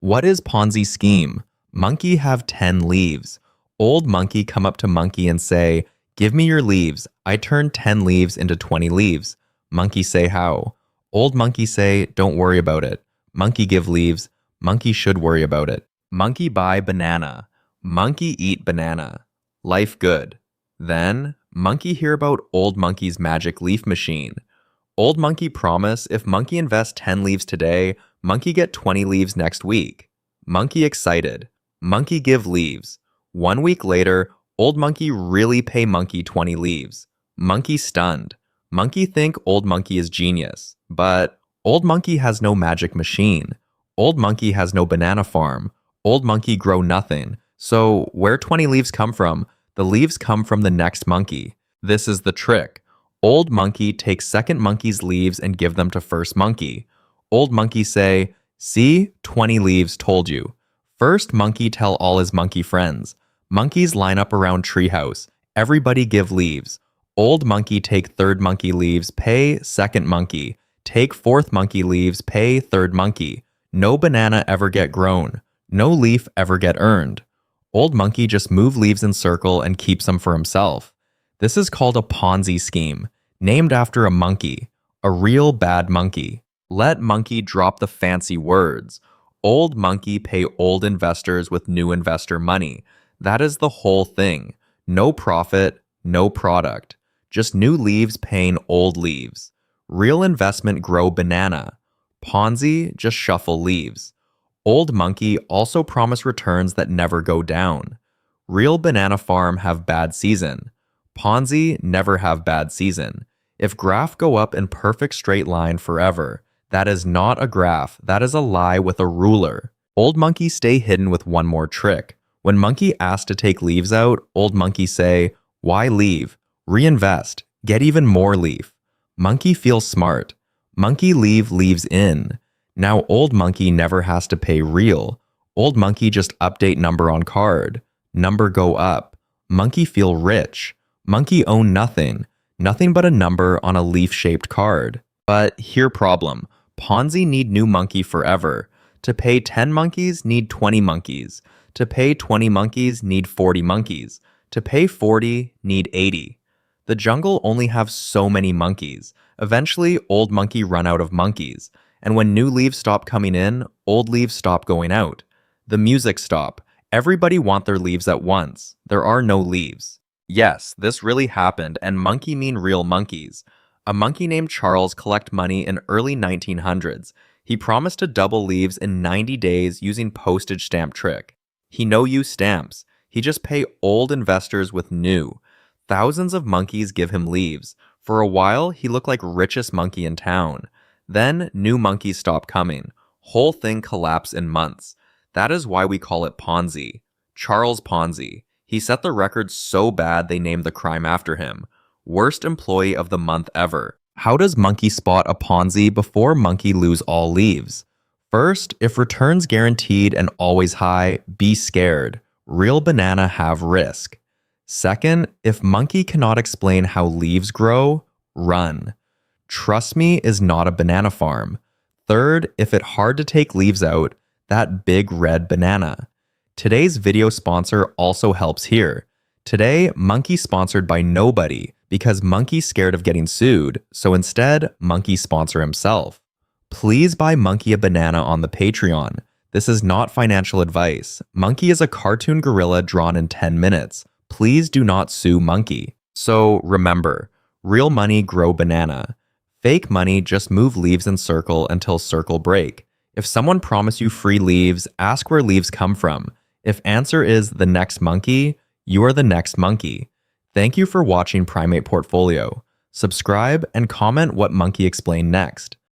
What is Ponzi scheme? Monkey have 10 leaves. Old monkey come up to monkey and say, "Give me your leaves. I turn 10 leaves into 20 leaves." Monkey say, "How?" Old monkey say, "Don't worry about it." Monkey give leaves. Monkey should worry about it. Monkey buy banana. Monkey eat banana. Life good. Then, monkey hear about old monkey's magic leaf machine. Old monkey promise if monkey invest 10 leaves today, monkey get 20 leaves next week. Monkey excited. Monkey give leaves. 1 week later, old monkey really pay monkey 20 leaves. Monkey stunned. Monkey think old monkey is genius. But old monkey has no magic machine. Old monkey has no banana farm. Old monkey grow nothing. So where 20 leaves come from? The leaves come from the next monkey. This is the trick. Old monkey takes second monkey's leaves and give them to first monkey. Old monkey say, "See, 20 leaves told you." First monkey tell all his monkey friends. Monkeys line up around treehouse. Everybody give leaves. Old monkey take third monkey leaves, pay second monkey. Take fourth monkey leaves, pay third monkey. No banana ever get grown. No leaf ever get earned. Old monkey just move leaves in circle and keeps them for himself. This is called a Ponzi scheme, named after a monkey, a real bad monkey. Let monkey drop the fancy words. Old monkey pay old investors with new investor money. That is the whole thing. No profit, no product. Just new leaves paying old leaves. Real investment grow banana. Ponzi just shuffle leaves. Old monkey also promise returns that never go down. Real banana farm have bad season. Ponzi never have bad season. If graph go up in perfect straight line forever, that is not a graph, that is a lie with a ruler. Old monkey stay hidden with one more trick. When monkey asked to take leaves out, old monkey say, "Why leave? Reinvest, get even more leaf." Monkey feels smart. Monkey leave leaves in. Now old monkey never has to pay real. Old monkey just update number on card. Number go up. Monkey feel rich. Monkey own nothing. Nothing but a number on a leaf-shaped card. But here problem. Ponzi need new monkey forever. To pay 10 monkeys need 20 monkeys. To pay 20 monkeys need 40 monkeys. To pay 40 need 80. The jungle only have so many monkeys. Eventually, old monkey run out of monkeys. And when new leaves stop coming in, old leaves stop going out. The music stop. Everybody want their leaves at once. There are no leaves. Yes, this really happened, and monkey mean real monkeys. A monkey named Charles collect money in early 1900s. He promised to double leaves in 90 days using postage stamp trick. He no use stamps. He just pay old investors with new. Thousands of monkeys give him leaves. For a while, he looked like richest monkey in town. Then, new monkeys stop coming. Whole thing collapse in months. That is why we call it Ponzi. Charles Ponzi. He set the record so bad they named the crime after him. Worst employee of the month ever. How does monkey spot a Ponzi before monkey lose all leaves? First, if returns guaranteed and always high, be scared. Real banana have risk. Second, if monkey cannot explain how leaves grow, run. Trust me is not a banana farm. Third, if it hard to take leaves out, that big red banana. Today's video sponsor also helps here. Today, monkey sponsored by nobody because monkey scared of getting sued, so instead, monkey sponsor himself. Please buy monkey a banana on the Patreon. This is not financial advice. Monkey is a cartoon gorilla drawn in 10 minutes. Please do not sue monkey. So remember, real money grow banana. Fake money just move leaves in circle until circle break. If someone promise you free leaves, ask where leaves come from. If answer is the next monkey, you are the next monkey. Thank you for watching Primate Portfolio. Subscribe and comment what monkey explained next.